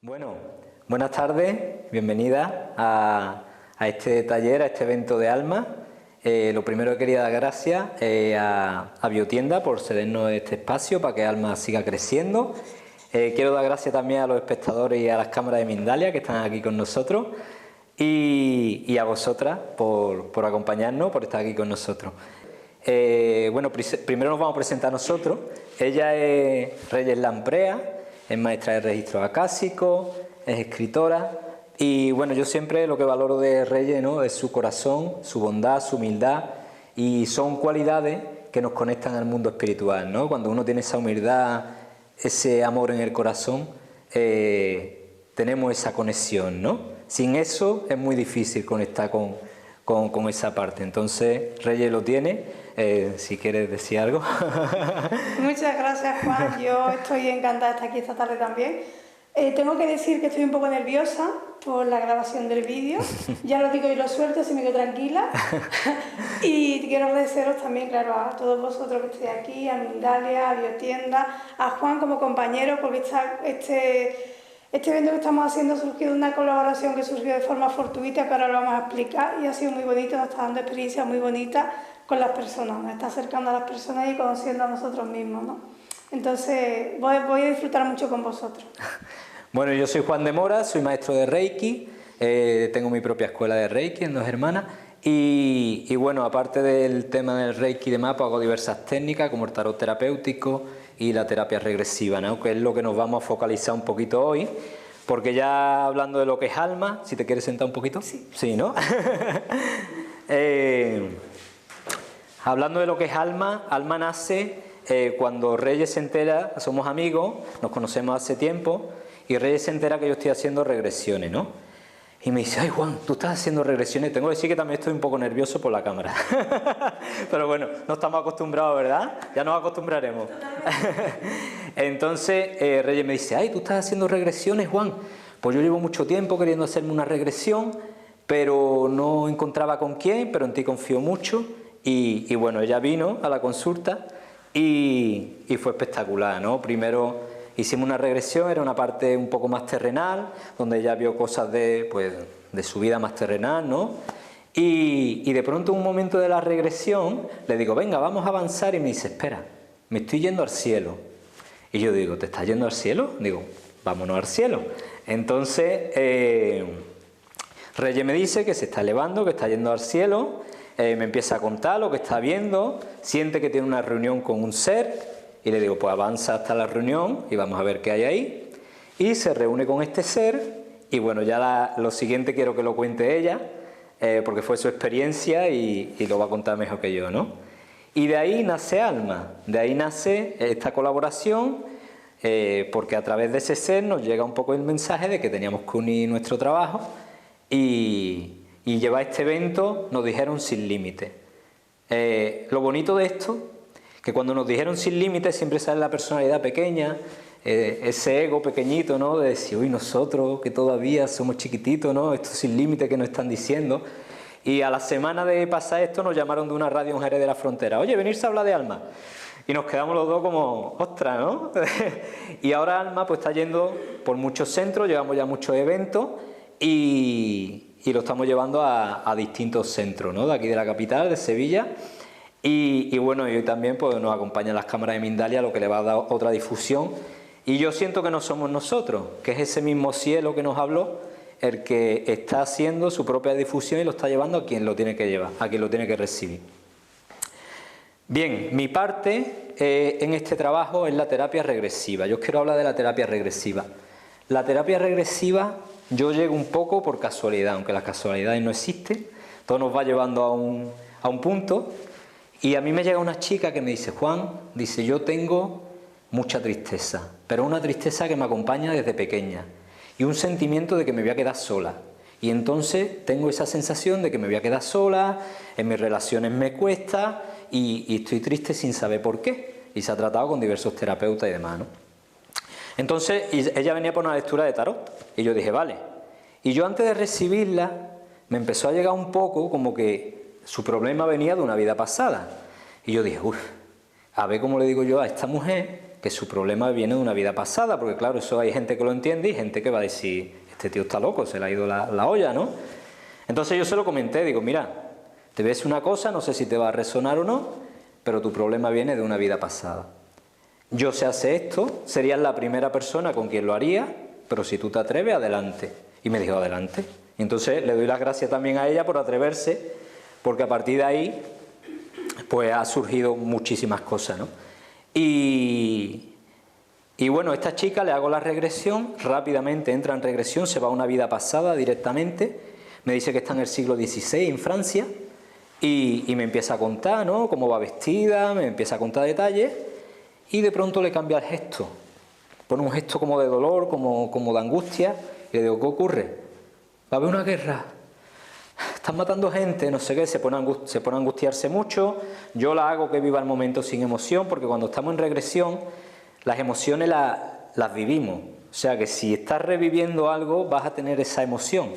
Bueno, buenas tardes, bienvenida a este taller, a este evento de Alma. Lo primero que quería dar gracias a Biotienda por cedernos este espacio para que Alma siga creciendo. Quiero dar gracias también a los espectadores y a las cámaras de Mindalia que están aquí con nosotros y a vosotras por acompañarnos, por estar aquí con nosotros. Bueno, primero nos vamos a presentar nosotros. Ella es Reyes Lamprea, es maestra de registro acásico, es escritora y bueno, yo siempre lo que valoro de Reyes, ¿no?, es su corazón, su bondad, su humildad, y son cualidades que nos conectan al mundo espiritual, ¿no? Cuando uno tiene esa humildad, ese amor en el corazón, tenemos esa conexión, ¿no? Sin eso es muy difícil conectar con esa parte. Entonces, Reyes lo tiene. Si quieres decir algo. Muchas gracias, Juan. Yo estoy encantada de estar aquí esta tarde también. Tengo que decir que estoy un poco nerviosa por la grabación del vídeo. Ya lo digo y lo suelto, así me quedo tranquila. Y quiero agradeceros también, claro, a todos vosotros que estéis aquí, a Mindalia, a Biotienda, a Juan como compañero, porque este evento que estamos haciendo surgió de una colaboración que surgió de forma fortuita, que ahora lo vamos a explicar, y ha sido muy bonito, nos está dando experiencias muy bonitas con las personas, nos está acercando a las personas y conociendo a nosotros mismos, ¿no? Entonces voy a disfrutar mucho con vosotros. Bueno, yo soy Juan de Mora, soy maestro de Reiki, tengo mi propia escuela de Reiki en Dos Hermanas y bueno, aparte del tema del Reiki y demás, pues hago diversas técnicas como el tarot terapéutico y la terapia regresiva, ¿no?, que es lo que nos vamos a focalizar un poquito hoy, porque ya hablando de lo que es alma, si te quieres sentar un poquito. Sí. Sí, ¿no? Hablando de lo que es alma, alma nace cuando Reyes se entera, somos amigos, nos conocemos hace tiempo, y Reyes se entera que yo estoy haciendo regresiones, ¿no? Y me dice, ay Juan, tú estás haciendo regresiones. Tengo que decir que también estoy un poco nervioso por la cámara. Pero bueno, no estamos acostumbrados, ¿verdad? Ya nos acostumbraremos. Entonces Reyes me dice, ay, tú estás haciendo regresiones, Juan. Pues yo llevo mucho tiempo queriendo hacerme una regresión, pero no encontraba con quién, pero en ti confío mucho. Y bueno, ella vino a la consulta y fue espectacular, ¿no? Primero hicimos una regresión, era una parte un poco más terrenal, donde ella vio cosas de su vida más terrenal, ¿no? Y de pronto en un momento de la regresión le digo, venga, vamos a avanzar, y me dice, espera, me estoy yendo al cielo. Y yo digo, ¿te estás yendo al cielo? Digo, vámonos al cielo. Entonces Reyes me dice que se está elevando, que está yendo al cielo, me empieza a contar lo que está viendo, siente que tiene una reunión con un ser, y le digo, pues avanza hasta la reunión y vamos a ver qué hay ahí. Y se reúne con este ser, y bueno, ya lo siguiente quiero que lo cuente ella, porque fue su experiencia y lo va a contar mejor que yo, ¿no? Y de ahí nace Alma, de ahí nace esta colaboración, porque a través de ese ser nos llega un poco el mensaje de que teníamos que unir nuestro trabajo y llevar este evento, nos dijeron, sin límite. Lo bonito de esto, que cuando nos dijeron sin límite siempre sale la personalidad pequeña, ese ego pequeñito, ¿no?, de decir, uy, nosotros que todavía somos chiquititos, ¿no?, esto sin límite que nos están diciendo. Y a la semana de pasar esto nos llamaron de una radio en Jerez de la Frontera, oye, venirse a hablar de Alma. Y nos quedamos los dos como, ostras, ¿no? Y ahora Alma pues está yendo por muchos centros, llevamos ya muchos eventos y lo estamos llevando a distintos centros, ¿no?, de aquí de la capital, de Sevilla. Y bueno, y hoy también pues nos acompañan las cámaras de Mindalia, lo que le va a dar otra difusión. Y yo siento que no somos nosotros, que es ese mismo cielo que nos habló, el que está haciendo su propia difusión y lo está llevando a quien lo tiene que llevar, a quien lo tiene que recibir. Bien, mi parte en este trabajo es la terapia regresiva. Yo os quiero hablar de la terapia regresiva. La terapia regresiva yo llego un poco por casualidad, aunque las casualidades no existen, todo nos va llevando a un punto. Y a mí me llega una chica que me dice, Juan, dice, yo tengo mucha tristeza, pero una tristeza que me acompaña desde pequeña y un sentimiento de que me voy a quedar sola. Y entonces tengo esa sensación de que me voy a quedar sola, en mis relaciones me cuesta y estoy triste sin saber por qué. Y se ha tratado con diversos terapeutas y demás, ¿no? Entonces ella venía por una lectura de tarot y yo dije, vale. Y yo antes de recibirla me empezó a llegar un poco como que su problema venía de una vida pasada. Y yo dije, uff, a ver cómo le digo yo a esta mujer que su problema viene de una vida pasada, porque claro, eso hay gente que lo entiende y gente que va a decir, este tío está loco, se le ha ido la olla, ¿no? Entonces yo se lo comenté, digo, mira, te ves una cosa, no sé si te va a resonar o no, pero tu problema viene de una vida pasada. Yo sé hacer esto, serías la primera persona con quien lo haría, pero si tú te atreves, adelante. Y me dijo, adelante. Y entonces le doy las gracias también a ella por atreverse, porque a partir de ahí pues ha surgido muchísimas cosas, ¿no? Y bueno, a esta chica le hago la regresión, rápidamente entra en regresión, se va a una vida pasada directamente, me dice que está en el siglo XVI en Francia y me empieza a contar, ¿no?, cómo va vestida, me empieza a contar detalles y de pronto le cambia el gesto, pone un gesto como de dolor, como de angustia y le digo, ¿qué ocurre? Va a haber una guerra. Están matando gente, no sé qué, se pone a angustiarse mucho. Yo la hago que viva el momento sin emoción, porque cuando estamos en regresión, las emociones las vivimos. O sea que si estás reviviendo algo, vas a tener esa emoción.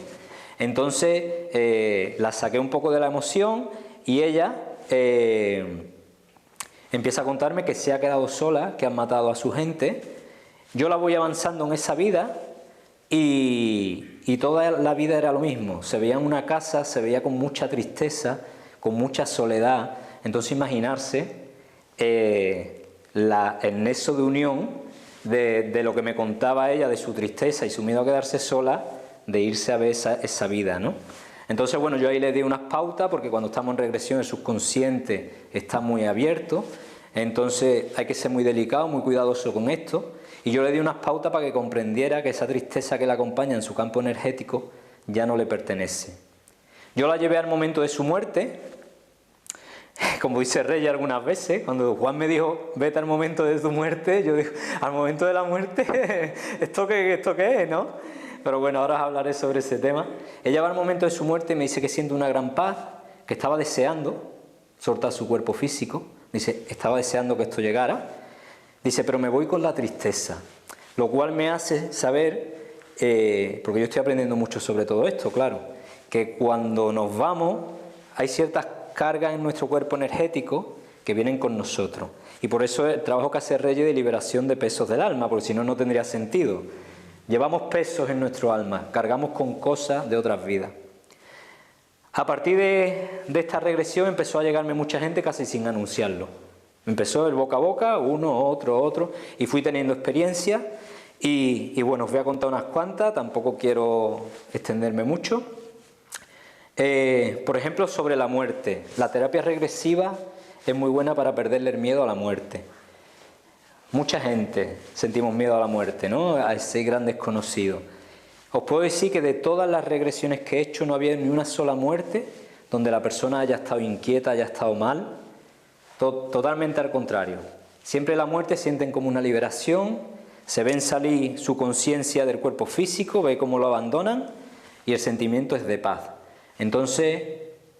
Entonces, la saqué un poco de la emoción y ella empieza a contarme que se ha quedado sola, que han matado a su gente. Yo la voy avanzando en esa vida. Y toda la vida era lo mismo, se veía en una casa, se veía con mucha tristeza, con mucha soledad. Entonces imaginarse el nexo de unión de lo que me contaba ella, de su tristeza y su miedo a quedarse sola, de irse a ver esa vida, ¿no? Entonces, bueno, yo ahí le di unas pautas, porque cuando estamos en regresión el subconsciente está muy abierto, entonces hay que ser muy delicado, muy cuidadoso con esto. Y yo le di unas pautas para que comprendiera que esa tristeza que la acompaña en su campo energético ya no le pertenece. Yo la llevé al momento de su muerte, como dice Reyes algunas veces, cuando Juan me dijo, vete al momento de tu muerte, yo digo, al momento de la muerte, ¿esto qué es, no? Pero bueno, ahora os hablaré sobre ese tema. Ella va al momento de su muerte y me dice que siente una gran paz, que estaba deseando soltar su cuerpo físico, dice, estaba deseando que esto llegara. Dice, pero me voy con la tristeza, lo cual me hace saber, porque yo estoy aprendiendo mucho sobre todo esto, claro, que cuando nos vamos hay ciertas cargas en nuestro cuerpo energético que vienen con nosotros. Y por eso el trabajo que hace Reyes de liberación de pesos del alma, porque si no, no tendría sentido. Llevamos pesos en nuestro alma, cargamos con cosas de otras vidas. A partir de esta regresión empezó a llegarme mucha gente casi sin anunciarlo. Empezó el boca a boca, uno, otro, y fui teniendo experiencia y bueno, os voy a contar unas cuantas, tampoco quiero extenderme mucho. Por ejemplo, sobre la muerte. La terapia regresiva es muy buena para perderle el miedo a la muerte. Mucha gente sentimos miedo a la muerte, ¿no?, a ese gran desconocido. Os puedo decir que de todas las regresiones que he hecho no había ni una sola muerte donde la persona haya estado inquieta, haya estado mal. Totalmente al contrario. Siempre la muerte sienten como una liberación, se ven salir su conciencia del cuerpo físico, ve cómo lo abandonan y el sentimiento es de paz. Entonces,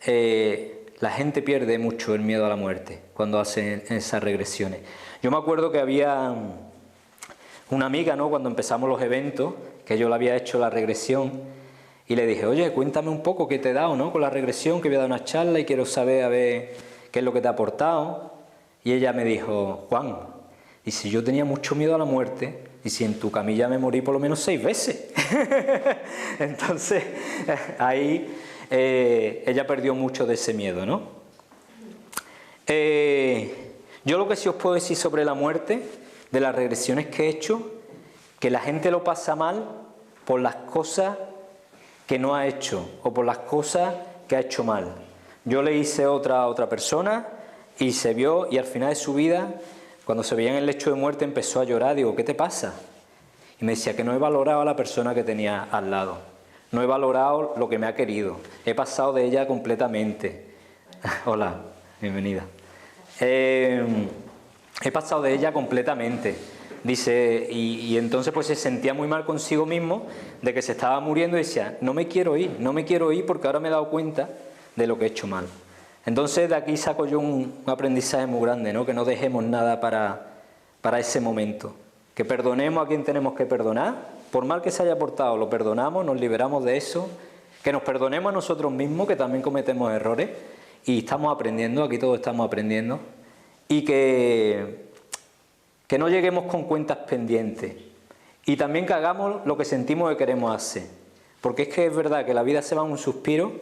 la gente pierde mucho el miedo a la muerte cuando hacen esas regresiones. Yo me acuerdo que había una amiga, ¿no?, cuando empezamos los eventos, que yo le había hecho la regresión y le dije, oye, cuéntame un poco qué te he dado, ¿no?, con la regresión, que voy a dar una charla y quiero saber a ver qué es lo que te ha aportado. Y ella me dijo, Juan, y si yo tenía mucho miedo a la muerte, y si en tu camilla me morí por lo menos 6 veces. Entonces, ahí ella perdió mucho de ese miedo, ¿no? Yo lo que sí os puedo decir sobre la muerte, de las regresiones que he hecho, que la gente lo pasa mal por las cosas que no ha hecho, o por las cosas que ha hecho mal. Yo le hice a otra persona y se vio, y al final de su vida, cuando se veía en el lecho de muerte, empezó a llorar. Digo, ¿qué te pasa? Y me decía que no he valorado a la persona que tenía al lado. No he valorado lo que me ha querido. He pasado de ella completamente. Hola, bienvenida. He pasado de ella completamente. Dice, y entonces pues se sentía muy mal consigo mismo de que se estaba muriendo y decía, no me quiero ir porque ahora me he dado cuenta de lo que he hecho mal. Entonces de aquí saco yo un aprendizaje muy grande, ¿no?, que no dejemos nada para ese momento, que perdonemos a quien tenemos que perdonar, por mal que se haya portado, lo perdonamos, nos liberamos de eso, que nos perdonemos a nosotros mismos, que también cometemos errores, y estamos aprendiendo, aquí todos estamos aprendiendo, y que no lleguemos con cuentas pendientes y también que hagamos lo que sentimos que queremos hacer, porque es que es verdad que la vida se va en un suspiro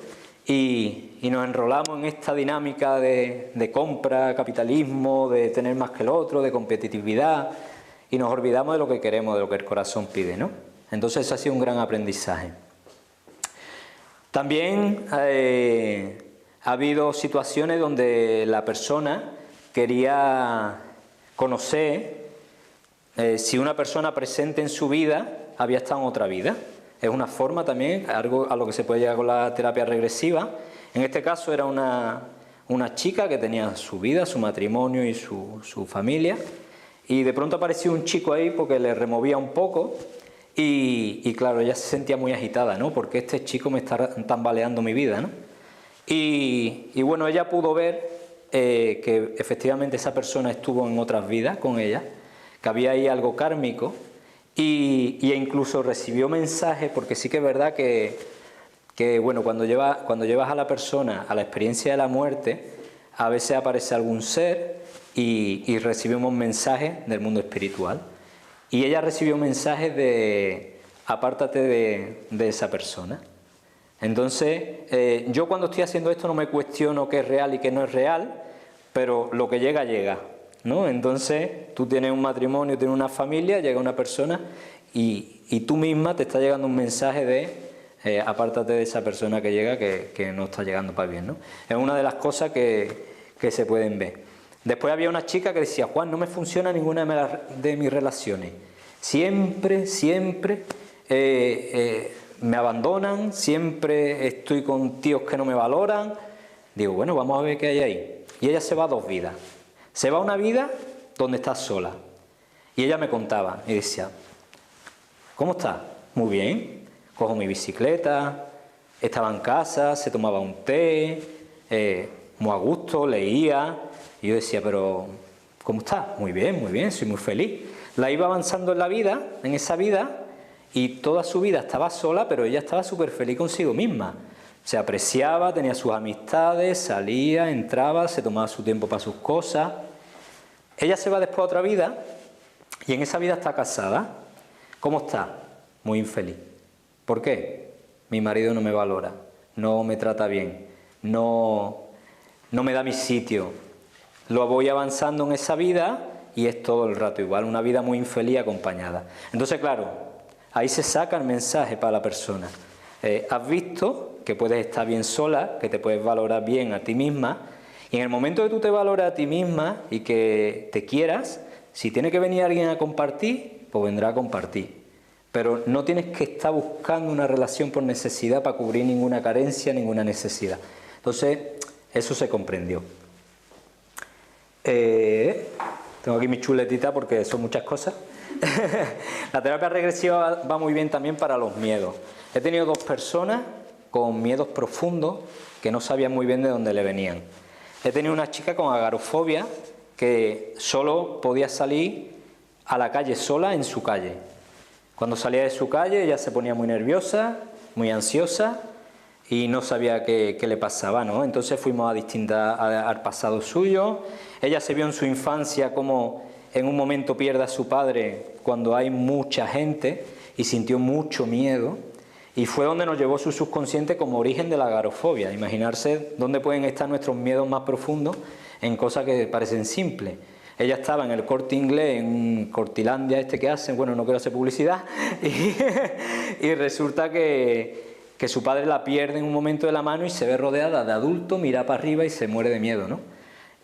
y nos enrolamos en esta dinámica de compra, capitalismo, de tener más que el otro, de competitividad, y nos olvidamos de lo que queremos, de lo que el corazón pide, ¿no? Entonces eso ha sido un gran aprendizaje. También ha habido situaciones donde la persona quería conocer si una persona presente en su vida había estado en otra vida. Es una forma también, algo a lo que se puede llegar con la terapia regresiva. En este caso era una chica que tenía su vida, su matrimonio y su familia, y de pronto apareció un chico ahí porque le removía un poco y claro, ella se sentía muy agitada, ¿no? Porque este chico me está tambaleando mi vida, ¿no? Y bueno, ella pudo ver que efectivamente esa persona estuvo en otras vidas con ella, que había ahí algo kármico, y incluso recibió mensajes, porque sí que es verdad que bueno, cuando llevas a la persona a la experiencia de la muerte, a veces aparece algún ser y recibimos mensajes del mundo espiritual. Y ella recibió mensajes de apártate de esa persona. Entonces, yo cuando estoy haciendo esto no me cuestiono qué es real y qué no es real, pero lo que llega, llega, ¿no? Entonces, tú tienes un matrimonio, tienes una familia, llega una persona y tú misma te está llegando un mensaje de apártate de esa persona que llega, que no está llegando para bien, ¿no? Es una de las cosas que se pueden ver. Después había una chica que decía, Juan, no me funciona ninguna de mis relaciones. Siempre me abandonan, siempre estoy con tíos que no me valoran. Digo, bueno, vamos a ver qué hay ahí. Y ella se va a 2 vidas. Se va a una vida donde está sola. Y ella me contaba y decía, ¿cómo estás? Muy bien. Cojo mi bicicleta, estaba en casa, se tomaba un té, muy a gusto, leía. Y yo decía, pero ¿cómo estás? Muy bien, soy muy feliz. La iba avanzando en la vida, en esa vida, y toda su vida estaba sola, pero ella estaba súper feliz consigo misma. Se apreciaba, tenía sus amistades, salía, entraba, se tomaba su tiempo para sus cosas. Ella se va después a otra vida y en esa vida está casada. ¿Cómo está? Muy infeliz. ¿Por qué? Mi marido no me valora, no me trata bien, no me da mi sitio. Lo voy avanzando en esa vida y es todo el rato igual, una vida muy infeliz acompañada. Entonces, claro, ahí se saca el mensaje para la persona. Has visto que puedes estar bien sola, que te puedes valorar bien a ti misma, y en el momento que tú te valoras a ti misma y que te quieras, si tiene que venir alguien a compartir, pues vendrá a compartir. Pero no tienes que estar buscando una relación por necesidad para cubrir ninguna carencia, ninguna necesidad. Entonces, eso se comprendió. Tengo aquí mi chuletita porque son muchas cosas. La terapia regresiva va muy bien también para los miedos. He tenido 2 personas con miedos profundos que no sabían muy bien de dónde le venían. He tenido una chica con agorafobia que solo podía salir a la calle sola en su calle. Cuando salía de su calle ella se ponía muy nerviosa, muy ansiosa y no sabía qué le pasaba, ¿no? Entonces fuimos al pasado suyo. Ella se vio en su infancia como en un momento pierde a su padre cuando hay mucha gente y sintió mucho miedo. Y fue donde nos llevó su subconsciente como origen de la agorafobia. Imaginarse dónde pueden estar nuestros miedos más profundos en cosas que parecen simples. Ella estaba en el Corte Inglés, en Cortilandia que hacen, bueno, no quiero hacer publicidad, y resulta que su padre la pierde en un momento de la mano y se ve rodeada de adultos, mira para arriba y se muere de miedo, ¿no?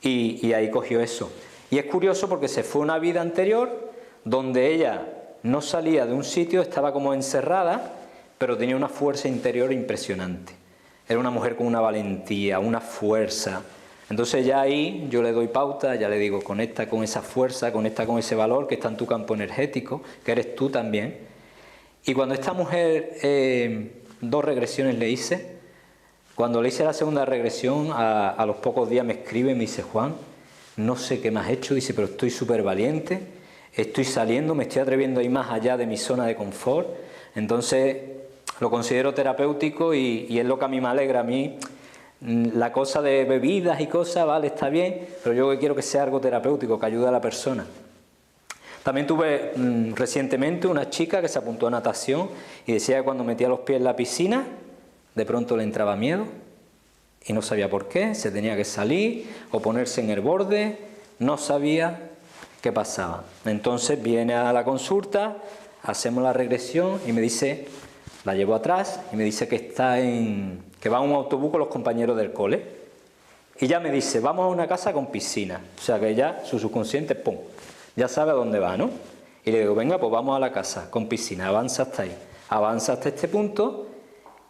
Y ahí cogió eso. Y es curioso porque se fue a una vida anterior donde ella no salía de un sitio, estaba como encerrada, pero tenía una fuerza interior impresionante. Era una mujer con una valentía, una fuerza. Entonces ya ahí yo le doy pauta, ya le digo, conecta con esa fuerza, conecta con ese valor que está en tu campo energético, que eres tú también. Y cuando esta mujer, 2 regresiones le hice, cuando le hice la segunda regresión, a los pocos días me escribe y me dice, Juan, no sé qué me has hecho, dice, pero estoy súper valiente, estoy saliendo, me estoy atreviendo a ir más allá de mi zona de confort. Entonces lo considero terapéutico y es lo que a mí me alegra. A mí La cosa de bebidas y cosas, vale, está bien, pero yo quiero que sea algo terapéutico, que ayude a la persona. También tuve recientemente una chica que se apuntó a natación y decía que cuando metía los pies en la piscina, de pronto le entraba miedo y no sabía por qué, se tenía que salir o ponerse en el borde, no sabía qué pasaba. Entonces viene a la consulta, hacemos la regresión y me dice, la llevo atrás y me dice que va en un autobús con los compañeros del cole. Y ya me dice, vamos a una casa con piscina. O sea que ya su subconsciente, ¡pum!, ya sabe a dónde va, ¿no? Y le digo, venga, pues vamos a la casa con piscina, avanza hasta ahí. Avanza hasta este punto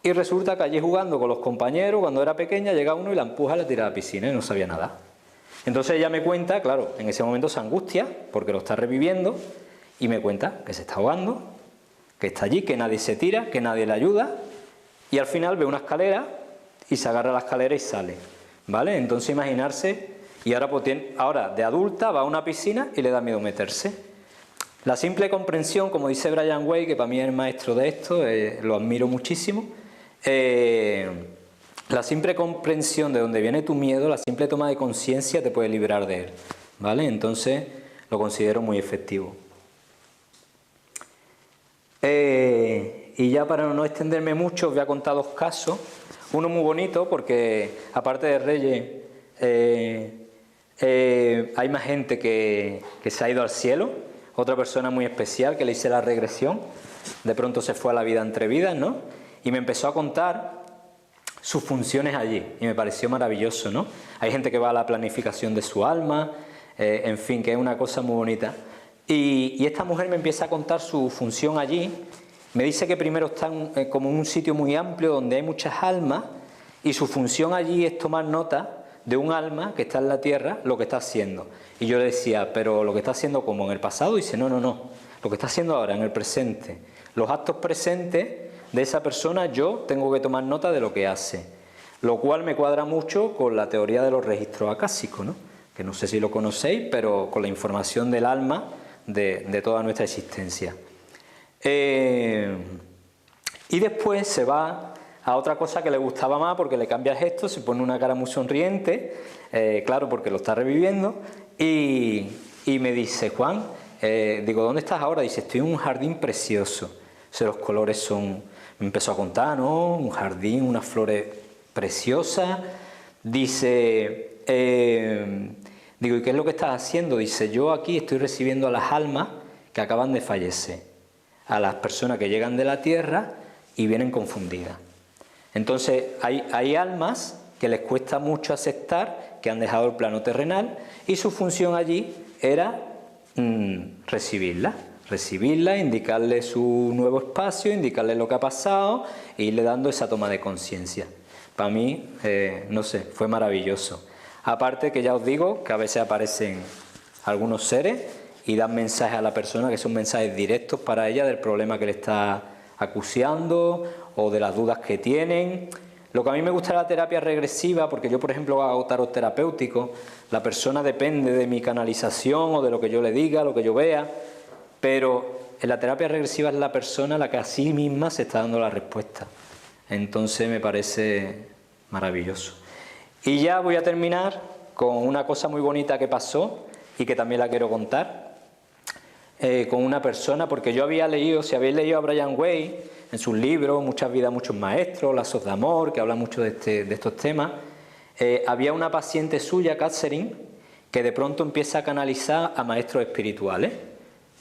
y resulta que allí jugando con los compañeros, cuando era pequeña, llega uno y la empuja y la tira a la piscina y no sabía nada. Entonces ella me cuenta, claro, en ese momento se angustia porque lo está reviviendo y me cuenta que se está ahogando, que está allí, que nadie se tira, que nadie le ayuda y al final ve una escalera y se agarra a la escalera y sale, ¿vale? Entonces imaginarse, y ahora, ahora de adulta va a una piscina y le da miedo meterse. La simple comprensión, como dice Brian Way, que para mí es el maestro de esto, lo admiro muchísimo, la simple comprensión de dónde viene tu miedo, la simple toma de conciencia te puede liberar de él, ¿vale? Entonces lo considero muy efectivo. Y ya para no extenderme mucho os voy a contar dos casos. Uno muy bonito porque aparte de Reyes hay más gente que se ha ido al cielo. Otra persona muy especial que le hice la regresión, de pronto se fue a la vida entre vidas, ¿no? Y me empezó a contar sus funciones allí y me pareció maravilloso, ¿no? Hay gente que va a la planificación de su alma, en fin, que es una cosa muy bonita. Y esta mujer me empieza a contar su función allí. Me dice que primero está como en un sitio muy amplio donde hay muchas almas y su función allí es tomar nota de un alma que está en la tierra, lo que está haciendo. Y yo le decía, pero lo que está haciendo como en el pasado, dice, no, lo que está haciendo ahora, en el presente. Los actos presentes de esa persona, yo tengo que tomar nota de lo que hace. Lo cual me cuadra mucho con la teoría de los registros acásicos, ¿no? Que no sé si lo conocéis, pero con la información del alma de toda nuestra existencia. Y después se va a otra cosa que le gustaba más porque le cambia el gesto, se pone una cara muy sonriente, claro, porque lo está reviviendo, y me dice, Juan, digo, ¿dónde estás ahora? Dice, estoy en un jardín precioso. O sea, los colores son, me empezó a contar, ¿no? Un jardín, unas flores preciosas. Dice, digo, ¿y qué es lo que estás haciendo? Dice, yo aquí estoy recibiendo a las almas que acaban de fallecer, a las personas que llegan de la tierra y vienen confundidas. Entonces hay almas que les cuesta mucho aceptar que han dejado el plano terrenal y su función allí era recibirla, indicarle su nuevo espacio, indicarle lo que ha pasado e irle dando esa toma de conciencia. Para mí, no sé, fue maravilloso. Aparte que ya os digo que a veces aparecen algunos seres y dan mensajes a la persona que son mensajes directos para ella del problema que le está acuciando o de las dudas que tienen. Lo que a mí me gusta de la terapia regresiva, porque yo por ejemplo hago tarot terapéutico, la persona depende de mi canalización o de lo que yo le diga, lo que yo vea, pero en la terapia regresiva es la persona la que a sí misma se está dando la respuesta. Entonces me parece maravilloso. Y ya voy a terminar con una cosa muy bonita que pasó y que también la quiero contar. Con una persona, porque yo había leído, si habéis leído a Brian Way en sus libros, Muchas vidas, muchos maestros, Lazos de amor, que habla mucho de estos temas, había una paciente suya, Catherine, que de pronto empieza a canalizar a maestros espirituales.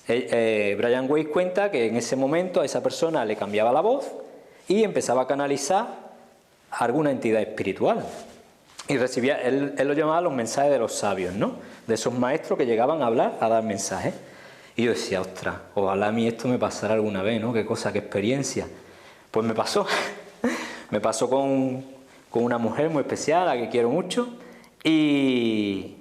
Brian Way cuenta que en ese momento a esa persona le cambiaba la voz y empezaba a canalizar a alguna entidad espiritual. Y recibía, él lo llamaba los mensajes de los sabios, ¿no? De esos maestros que llegaban a hablar, a dar mensajes. Y yo decía, ostras, ojalá a mí esto me pasara alguna vez, ¿no? Qué cosa, qué experiencia. Pues me pasó. Me pasó con una mujer muy especial, a la que quiero mucho. Y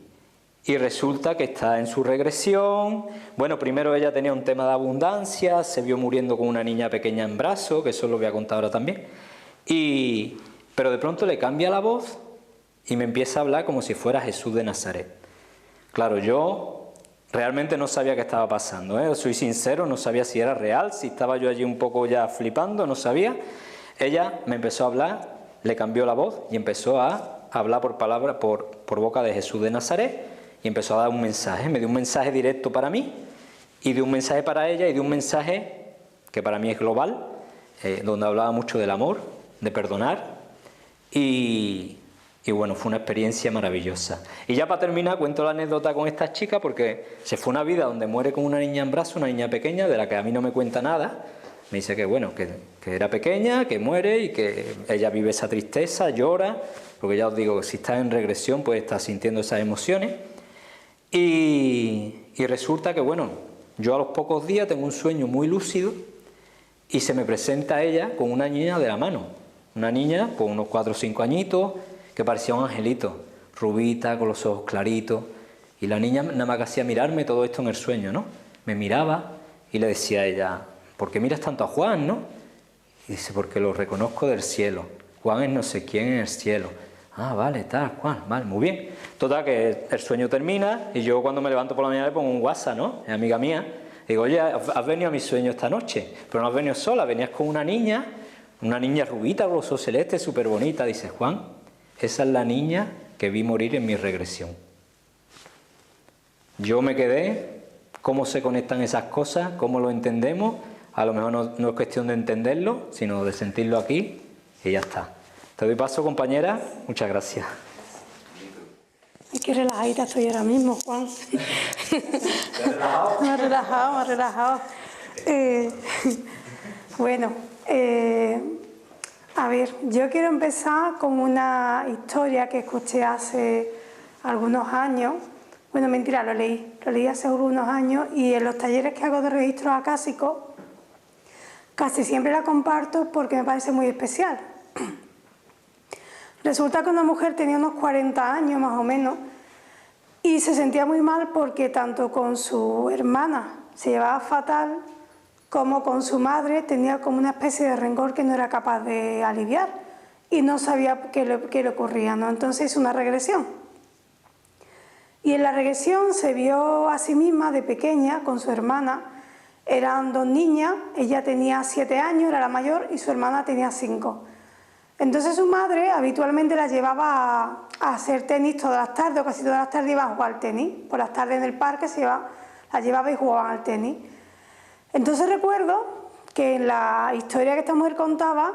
resulta que está en su regresión. Bueno, primero ella tenía un tema de abundancia, se vio muriendo con una niña pequeña en brazos, que eso lo voy a contar ahora también. Pero de pronto le cambia la voz y me empieza a hablar como si fuera Jesús de Nazaret. Claro, yo realmente no sabía qué estaba pasando, ¿eh? Soy sincero, no sabía si era real, si estaba yo allí un poco ya flipando, no sabía. Ella me empezó a hablar le cambió la voz y empezó a hablar por palabra, por boca de Jesús de Nazaret, y empezó a dar un mensaje. Me dio un mensaje directo para mí, y de un mensaje para ella, y de un mensaje que para mí es global, donde hablaba mucho del amor, de perdonar, y bueno, fue una experiencia maravillosa. Y ya para terminar, cuento la anécdota con esta chica, porque se fue una vida donde muere con una niña en brazos, una niña pequeña, de la que a mí no me cuenta nada. Me dice que bueno, que era pequeña, que muere y que ella vive esa tristeza, llora, porque ya os digo, si está en regresión, pues está sintiendo esas emociones. Y resulta que bueno, yo a los pocos días tengo un sueño muy lúcido y se me presenta ella con una niña de la mano. Una niña con unos 4 o 5 añitos, que parecía un angelito, rubita, con los ojos claritos. Y la niña nada más que hacía mirarme todo esto en el sueño, ¿no? Me miraba y le decía a ella: ¿por qué miras tanto a Juan, no? Y dice: porque lo reconozco del cielo. Juan es no sé quién en el cielo. Ah, vale, tal, Juan, vale, muy bien. Total, que el sueño termina y yo cuando me levanto por la mañana le pongo un WhatsApp, ¿no? Es amiga mía. Digo: oye, has venido a mi sueño esta noche, pero no has venido sola, venías con una niña rubita, con los ojos celestes, súper bonita. Dice: Juan, esa es la niña que vi morir en mi regresión. Yo me quedé, ¿cómo se conectan esas cosas? ¿Cómo lo entendemos? A lo mejor no es cuestión de entenderlo, sino de sentirlo aquí y ya está. Te doy paso, compañera. Muchas gracias. Ay, qué relajadita estoy ahora mismo, Juan. Me ha relajado. Bueno, a ver, yo quiero empezar con una historia que escuché hace algunos años. Bueno, mentira, lo leí hace algunos años, y en los talleres que hago de registros acásicos casi siempre la comparto porque me parece muy especial. Resulta que una mujer tenía unos 40 años más o menos y se sentía muy mal porque tanto con su hermana se llevaba fatal, como con su madre tenía como una especie de rencor que no era capaz de aliviar y no sabía qué le ocurría, ¿no? Entonces hizo una regresión. Y en la regresión se vio a sí misma de pequeña con su hermana. Eran 2 niñas, ella tenía 7 años, era la mayor, y su hermana tenía 5. Entonces su madre habitualmente la llevaba a hacer tenis todas las tardes, o casi todas las tardes iba a jugar al tenis. Por las tardes en el parque la llevaba y jugaban al tenis. Entonces recuerdo que en la historia que esta mujer contaba,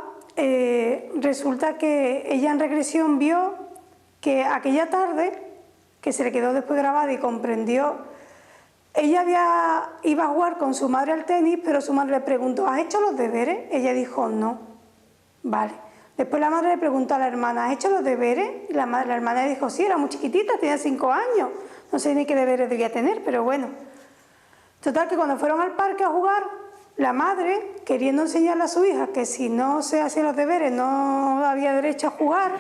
resulta que ella en regresión vio que aquella tarde, que se le quedó después grabada y comprendió, ella iba a jugar con su madre al tenis, pero su madre le preguntó: ¿has hecho los deberes? Ella dijo: no. Vale. Después la madre le preguntó a la hermana: ¿has hecho los deberes? Y la hermana le dijo: sí, era muy chiquitita, tenía 5 años, no sé ni qué deberes debía tener, pero bueno. Total, que cuando fueron al parque a jugar, la madre, queriendo enseñarle a su hija que si no se hacían los deberes no había derecho a jugar,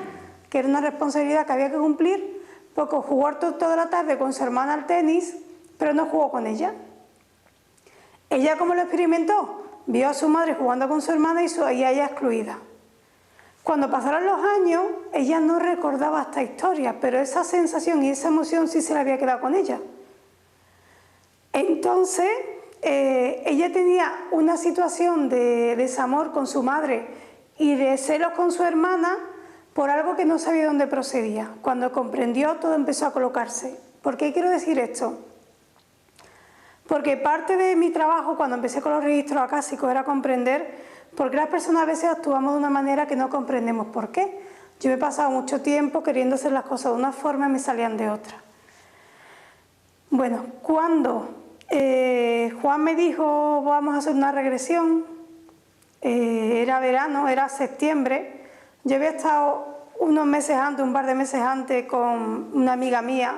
que era una responsabilidad que había que cumplir, pues jugó toda la tarde con su hermana al tenis, pero no jugó con ella. Ella, ¿cómo lo experimentó? Vio a su madre jugando con su hermana y a ella excluida. Cuando pasaron los años, ella no recordaba esta historia, pero esa sensación y esa emoción sí se le había quedado con ella. Entonces, ella tenía una situación de desamor con su madre y de celos con su hermana por algo que no sabía dónde procedía. Cuando comprendió, todo empezó a colocarse. ¿Por qué quiero decir esto? Porque parte de mi trabajo cuando empecé con los registros acásicos era comprender por qué las personas a veces actuamos de una manera que no comprendemos por qué. Yo me he pasado mucho tiempo queriendo hacer las cosas de una forma y me salían de otra. Bueno, cuando Juan me dijo: vamos a hacer una regresión, era verano, era septiembre. Yo había estado unos meses antes, un par de meses antes, con una amiga mía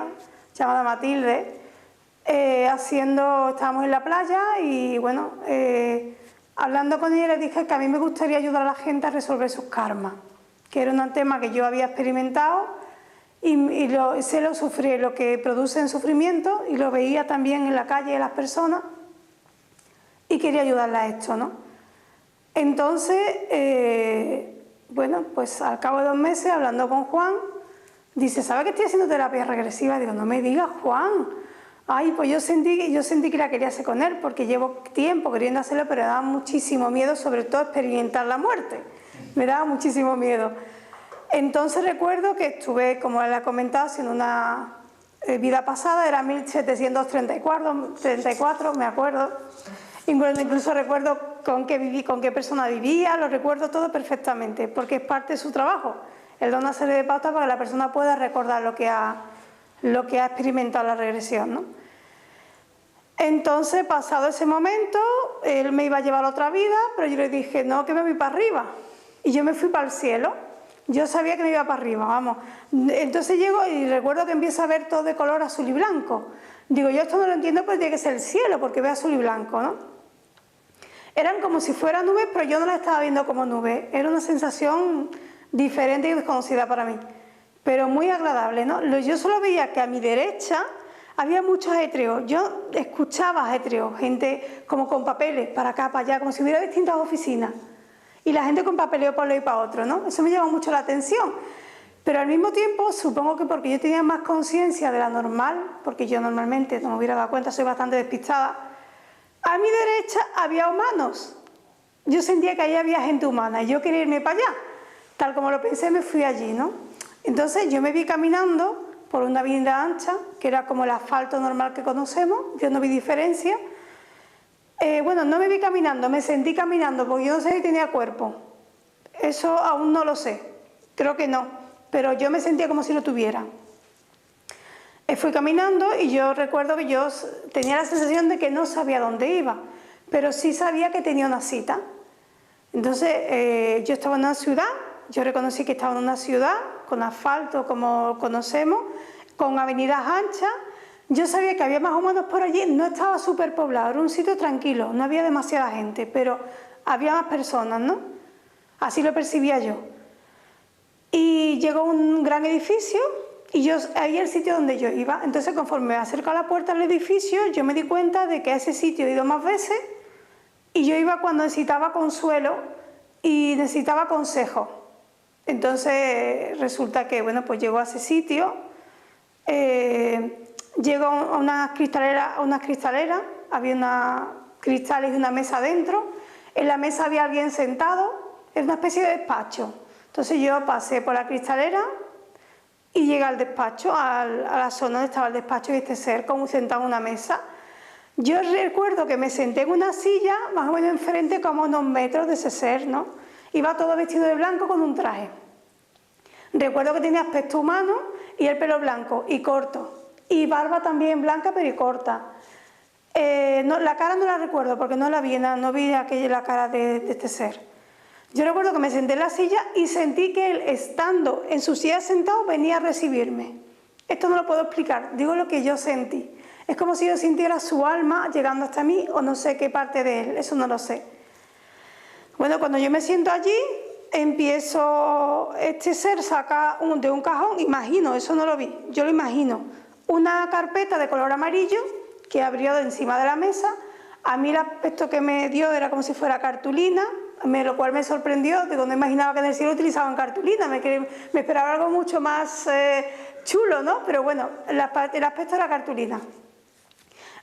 llamada Matilde, estábamos en la playa y bueno, hablando con ella le dije que a mí me gustaría ayudar a la gente a resolver sus karmas, que era un tema que yo había experimentado y sé lo que produce en sufrimiento, y lo veía también en la calle de las personas y quería ayudarla a esto, ¿no? Entonces, bueno, pues al cabo de 2 meses, hablando con Juan, dice: ¿sabe que estoy haciendo terapia regresiva? Digo: no me digas, Juan. Ay, pues yo sentí que la quería hacer con él, porque llevo tiempo queriendo hacerlo, pero me daba muchísimo miedo, sobre todo experimentar la muerte. Me daba muchísimo miedo. Entonces recuerdo que estuve, como él ha comentado, haciendo una vida pasada, era 1734, me acuerdo. Incluso recuerdo con qué persona vivía, lo recuerdo todo perfectamente, porque es parte de su trabajo. Él da una serie de pautas para que la persona pueda recordar lo que ha experimentado la regresión, ¿no? Entonces, pasado ese momento, él me iba a llevar a otra vida, pero yo le dije, no, que me voy para arriba. Y yo me fui para el cielo. Yo sabía que me iba para arriba, vamos. Entonces llego y recuerdo que empiezo a ver todo de color azul y blanco. Digo, yo esto no lo entiendo, pues tiene que ser el cielo, porque veo azul y blanco, ¿no? Eran como si fueran nubes, pero yo no las estaba viendo como nubes. Era una sensación diferente y desconocida para mí, pero muy agradable, ¿no? Yo solo veía que a mi derecha había muchos ajetreos. Yo escuchaba ajetreos, gente como con papeles para acá, para allá, como si hubiera distintas oficinas. Y la gente con papeleo para un lado y para otro, ¿no? Eso me llamó mucho la atención. Pero al mismo tiempo, supongo que porque yo tenía más conciencia de la normal, porque yo normalmente, no me hubiera dado cuenta, soy bastante despistada, a mi derecha había humanos. Yo sentía que ahí había gente humana y yo quería irme para allá. Tal como lo pensé, me fui allí, ¿no? Entonces yo me vi caminando por una avenida ancha, que era como el asfalto normal que conocemos, yo no vi diferencia. Bueno, no me vi caminando, me sentí caminando, porque yo no sé si tenía cuerpo. Eso aún no lo sé, creo que no, pero yo me sentía como si lo tuviera. Fui caminando y yo recuerdo que yo tenía la sensación de que no sabía dónde iba, pero sí sabía que tenía una cita. Entonces yo estaba en una ciudad, yo reconocí que estaba en una ciudad con asfalto como conocemos, con avenidas anchas. Yo sabía que había más humanos por allí, no estaba súper poblado, era un sitio tranquilo, no había demasiada gente, pero había más personas, ¿no? Así lo percibía yo. Y llegó un gran edificio y ahí es el sitio donde yo iba. Entonces, conforme me acerco a la puerta del edificio, yo me di cuenta de que a ese sitio he ido más veces y yo iba cuando necesitaba consuelo y necesitaba consejo. Entonces, resulta que, bueno, pues llego a ese sitio, llego a unas cristaleras, había unos cristales y una mesa dentro, en la mesa había alguien sentado, era una especie de despacho. Entonces yo pasé por la cristalera y llegué al despacho, a la zona donde estaba el despacho y este ser como sentado en una mesa. Yo recuerdo que me senté en una silla, más o menos enfrente, como a unos metros de ese ser, ¿no? Iba todo vestido de blanco con un traje. Recuerdo que tenía aspecto humano y el pelo blanco y corto. Y barba también blanca, pero y corta. La cara no la recuerdo porque no la vi, no vi la cara de este ser. Yo recuerdo que me senté en la silla y sentí que él, estando en su silla sentado, venía a recibirme. Esto no lo puedo explicar, digo lo que yo sentí. Es como si yo sintiera su alma llegando hasta mí o no sé qué parte de él, eso no lo sé. Bueno, cuando yo me siento allí, este ser saca de un cajón, imagino, eso no lo vi, yo lo imagino, una carpeta de color amarillo que abrió de encima de la mesa. A mí el aspecto que me dio era como si fuera cartulina, lo cual me sorprendió, digo, no imaginaba que en el cielo utilizaban cartulina, me esperaba algo mucho más chulo, ¿no? Pero bueno, el aspecto era cartulina.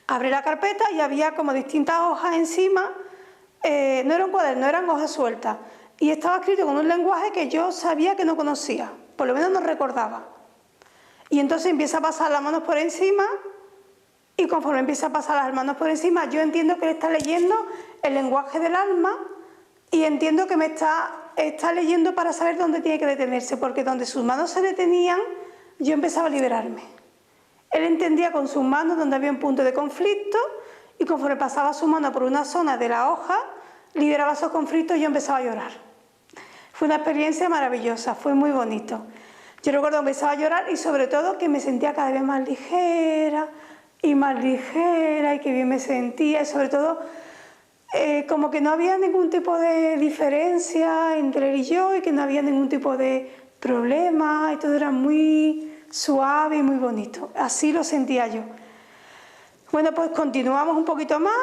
Abrí la carpeta y había como distintas hojas encima, no era un cuaderno, eran hojas sueltas, y estaba escrito con un lenguaje que yo sabía que no conocía, por lo menos no recordaba. Y entonces empieza a pasar las manos por encima, y conforme empieza a pasar las manos por encima, yo entiendo que él está leyendo el lenguaje del alma, y entiendo que me está leyendo para saber dónde tiene que detenerse, porque donde sus manos se detenían, yo empezaba a liberarme. Él entendía con sus manos donde había un punto de conflicto, y conforme pasaba su mano por una zona de la hoja, liberaba esos conflictos y yo empezaba a llorar. Fue una experiencia maravillosa, fue muy bonito. Yo recuerdo que empezaba a llorar y sobre todo que me sentía cada vez más ligera y que bien me sentía, y sobre todo como que no había ningún tipo de diferencia entre él y yo, y que no había ningún tipo de problema, y todo era muy suave y muy bonito. Así lo sentía yo. Bueno, pues continuamos un poquito más.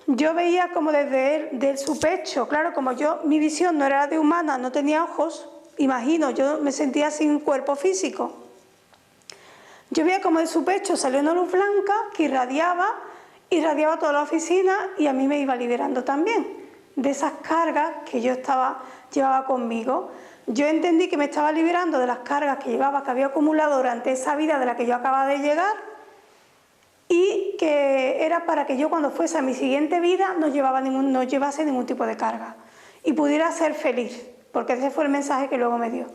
Yo veía como desde su pecho, claro, como mi visión no era de humana, no tenía ojos, imagino, yo me sentía sin cuerpo físico. Yo veía como de su pecho salió una luz blanca que irradiaba toda la oficina, y a mí me iba liberando también de esas cargas que yo llevaba conmigo. yo entendí que me estaba liberando de las cargas que llevaba, que había acumulado durante esa vida de la que yo acababa de llegar, y que era para que yo cuando fuese a mi siguiente vida no llevase ningún tipo de carga y pudiera ser feliz, porque ese fue el mensaje que luego me dio.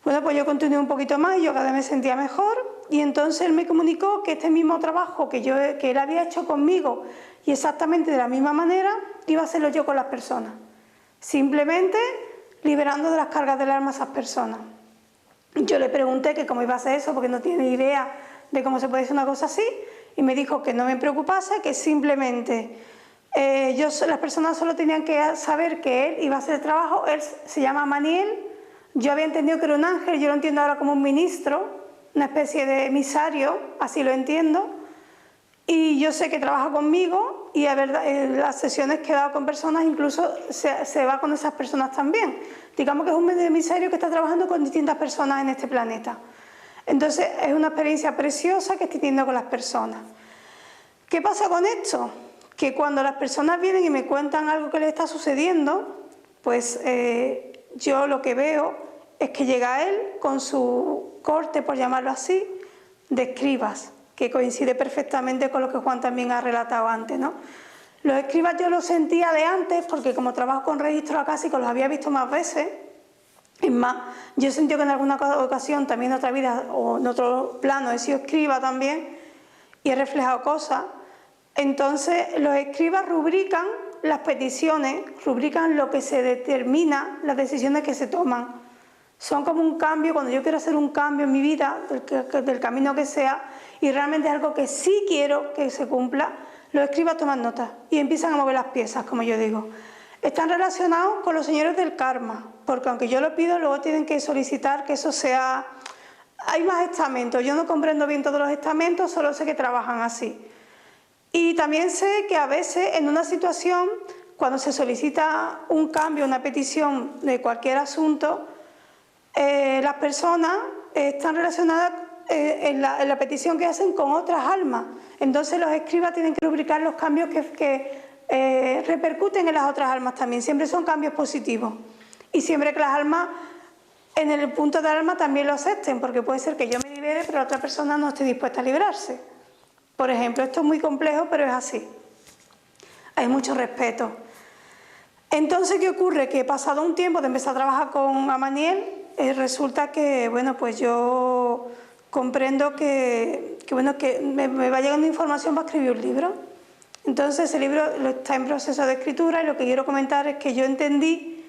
Bueno, pues yo continué un poquito más y yo cada vez me sentía mejor, y entonces él me comunicó que este mismo trabajo que él había hecho conmigo y exactamente de la misma manera iba a hacerlo yo con las personas, simplemente liberando de las cargas del alma a esas personas. Yo le pregunté que cómo iba a hacer eso, porque no tiene ni idea de cómo se puede hacer una cosa así, y me dijo que no me preocupase, que simplemente las personas solo tenían que saber que él iba a hacer el trabajo. Él se llama Maniel, yo había entendido que era un ángel, yo lo entiendo ahora como un ministro, una especie de emisario, así lo entiendo, y yo sé que trabaja conmigo, y a ver, las sesiones que he dado con personas incluso se va con esas personas también. Digamos que es un emisario que está trabajando con distintas personas en este planeta. Entonces es una experiencia preciosa que estoy teniendo con las personas. ¿Qué pasa con esto? Que cuando las personas vienen y me cuentan algo que les está sucediendo, pues yo lo que veo es que llega él con su corte, por llamarlo así, de escribas, que coincide perfectamente con lo que Juan también ha relatado antes, ¿no? Los escribas yo los sentía de antes, porque como trabajo con registros acásicos los había visto más veces. Es más, yo he sentido que en alguna ocasión, también en otra vida o en otro plano, he sido escriba también y he reflejado cosas. Entonces, los escribas rubrican las peticiones, rubrican lo que se determina, las decisiones que se toman. Son como un cambio, cuando yo quiero hacer un cambio en mi vida, del camino que sea, y realmente es algo que sí quiero que se cumpla, los escribas toman nota y empiezan a mover las piezas, como yo digo. Están relacionados con los señores del karma, porque aunque yo lo pido, luego tienen que solicitar que eso sea... Hay más estamentos, yo no comprendo bien todos los estamentos, solo sé que trabajan así. Y también sé que a veces en una situación, cuando se solicita un cambio, una petición de cualquier asunto, las personas están relacionadas en la petición que hacen con otras almas. Entonces los escribas tienen que rubricar los cambios que repercuten en las otras almas también. Siempre son cambios positivos. Y siempre que las almas, en el punto del alma, también lo acepten, porque puede ser que yo me libere, pero la otra persona no esté dispuesta a librarse. Por ejemplo, esto es muy complejo, pero es así. Hay mucho respeto. Entonces, ¿qué ocurre? Que pasado un tiempo de empezar a trabajar con Amaniel, resulta que, bueno, pues yo comprendo que me va llegando información para escribir un libro. Entonces, ese libro está en proceso de escritura, y lo que quiero comentar es que yo entendí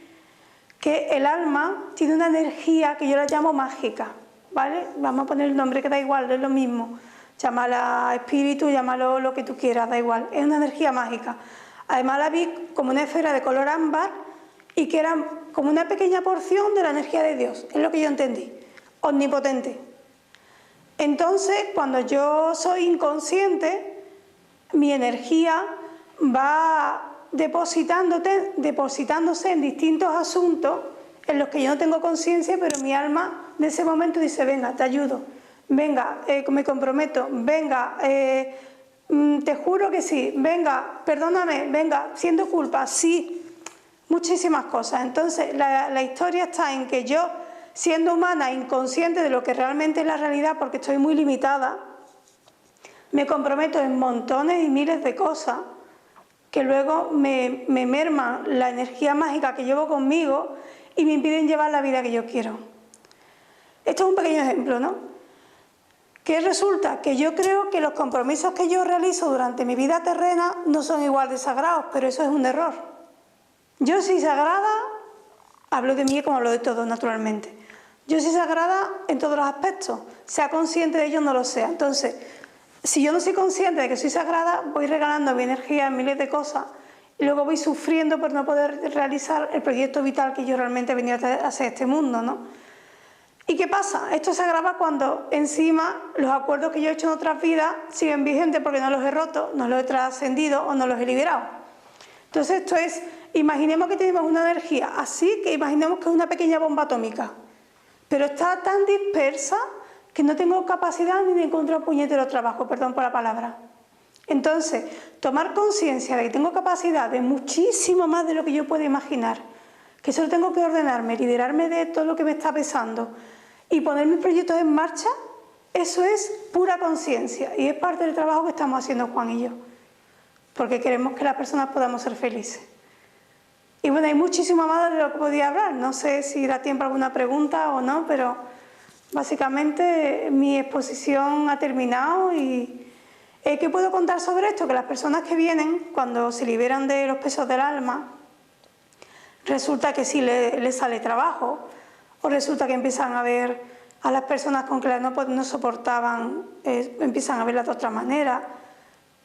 que el alma tiene una energía que yo la llamo mágica, ¿vale? Vamos a poner el nombre que da igual, es lo mismo. Llámala espíritu, llámalo lo que tú quieras, da igual. Es una energía mágica. Además la vi como una esfera de color ámbar y que era como una pequeña porción de la energía de Dios. Es lo que yo entendí. Omnipotente. Entonces, cuando yo soy inconsciente, mi energía va depositándose en distintos asuntos en los que yo no tengo conciencia, pero mi alma en ese momento dice, venga, te ayudo. Venga, me comprometo, venga, te juro que sí, venga, perdóname, venga, siento culpa, sí, muchísimas cosas. Entonces, la historia está en que yo, siendo humana, inconsciente de lo que realmente es la realidad, porque estoy muy limitada, me comprometo en montones y miles de cosas que luego me merman la energía mágica que llevo conmigo y me impiden llevar la vida que yo quiero. Esto es un pequeño ejemplo, ¿no? ¿Qué resulta? Que yo creo que los compromisos que yo realizo durante mi vida terrena no son igual de sagrados, pero eso es un error. Yo soy sagrada, hablo de mí como hablo de todos naturalmente. Yo soy sagrada en todos los aspectos, sea consciente de ello o no lo sea. Entonces, si yo no soy consciente de que soy sagrada, voy regalando mi energía en miles de cosas y luego voy sufriendo por no poder realizar el proyecto vital que yo realmente he venido a hacer este mundo, ¿no? ¿Y qué pasa? Esto se agrava cuando encima los acuerdos que yo he hecho en otras vidas siguen vigentes porque no los he roto, no los he trascendido o no los he liberado. Entonces esto es, imaginemos que tenemos una energía así, que imaginemos que es una pequeña bomba atómica, pero está tan dispersa que no tengo capacidad ni de encontrar un puñetero trabajo, perdón por la palabra. Entonces, tomar conciencia de que tengo capacidad de muchísimo más de lo que yo puedo imaginar, que solo tengo que ordenarme, liberarme de todo lo que me está pesando y poner mis proyectos en marcha, eso es pura conciencia y es parte del trabajo que estamos haciendo Juan y yo, porque queremos que las personas podamos ser felices. Y bueno, hay muchísimo más de lo que podía hablar, no sé si da tiempo a alguna pregunta o no, pero básicamente mi exposición ha terminado y ¿qué puedo contar sobre esto? Que las personas que vienen, cuando se liberan de los pesos del alma, resulta que sí les sale trabajo, o resulta que empiezan a ver a las personas con que no soportaban, empiezan a verlas de otra manera,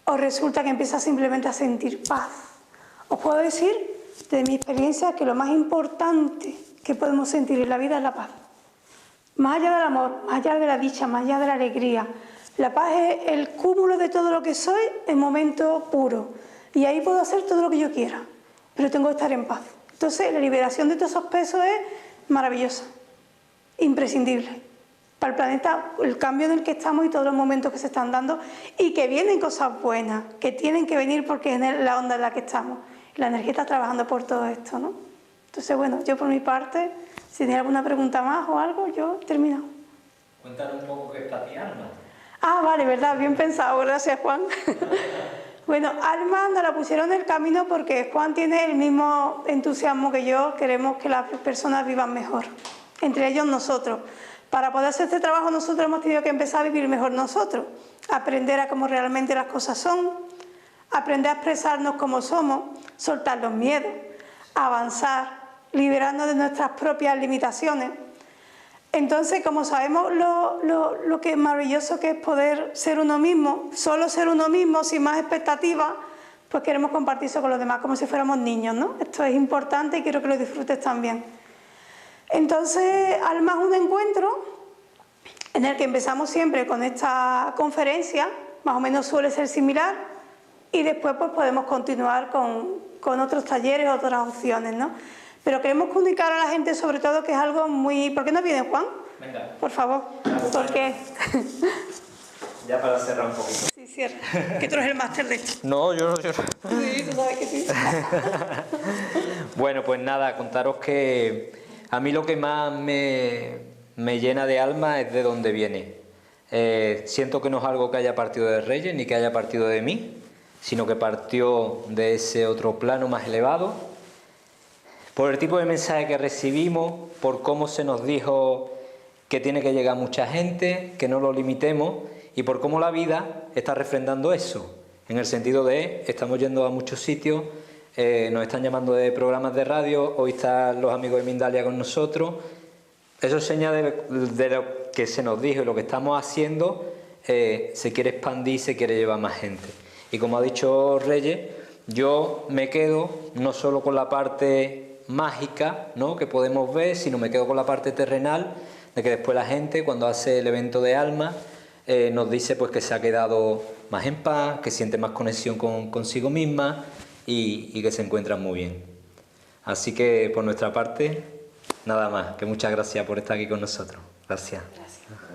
o resulta que empiezan simplemente a sentir paz. Os puedo decir, de mi experiencia, que lo más importante que podemos sentir en la vida es la paz. Más allá del amor, más allá de la dicha, más allá de la alegría. La paz es el cúmulo de todo lo que soy en momento puro. Y ahí puedo hacer todo lo que yo quiera, pero tengo que estar en paz. Entonces, la liberación de todos esos pesos es maravillosa, imprescindible. Para el planeta, el cambio en el que estamos y todos los momentos que se están dando y que vienen cosas buenas, que tienen que venir porque es la onda en la que estamos. La energía está trabajando por todo esto, ¿no? Entonces, bueno, yo por mi parte, si tenéis alguna pregunta más o algo, yo he terminado. Cuéntanos un poco qué es para ti alma. Ah, vale, verdad, bien pensado, gracias Juan. Bueno, alma nos la pusieron en el camino porque Juan tiene el mismo entusiasmo que yo, queremos que las personas vivan mejor, entre ellos nosotros. Para poder hacer este trabajo nosotros hemos tenido que empezar a vivir mejor nosotros, aprender a cómo realmente las cosas son, aprender a expresarnos como somos, soltar los miedos, avanzar, liberarnos de nuestras propias limitaciones. Entonces, como sabemos lo que es maravilloso que es poder ser uno mismo, solo ser uno mismo, sin más expectativas, pues queremos compartir eso con los demás, como si fuéramos niños, ¿no? Esto es importante y quiero que lo disfrutes también. Entonces, Alma es un encuentro en el que empezamos siempre con esta conferencia, más o menos suele ser similar, y después pues podemos continuar con otros talleres, otras opciones, ¿no? Pero queremos comunicar a la gente sobre todo que es algo muy... ¿Por qué no viene Juan? Venga. Por favor. ¿Por qué? Ya para cerrar un poquito. Sí, cierra. Que tú eres el máster de esto. No, yo no. Sí, tú sabes que sí. Bueno, pues nada, contaros que a mí lo que más me llena de alma es de dónde viene. Siento que no es algo que haya partido de Reyes ni que haya partido de mí, sino que partió de ese otro plano más elevado, por el tipo de mensaje que recibimos, por cómo se nos dijo que tiene que llegar mucha gente, que no lo limitemos, y por cómo la vida está refrendando eso, en el sentido de estamos yendo a muchos sitios, nos están llamando de programas de radio, hoy están los amigos de Mindalia con nosotros. Eso es señal de lo que se nos dijo y lo que estamos haciendo, se quiere expandir, se quiere llevar más gente. Y como ha dicho Reyes, yo me quedo no solo con la parte mágica, ¿no?, que podemos ver, sino me quedo con la parte terrenal, de que después la gente cuando hace el evento de alma nos dice pues que se ha quedado más en paz, que siente más conexión consigo misma y que se encuentran muy bien. Así que por nuestra parte, nada más, que muchas gracias por estar aquí con nosotros. Gracias. Gracias.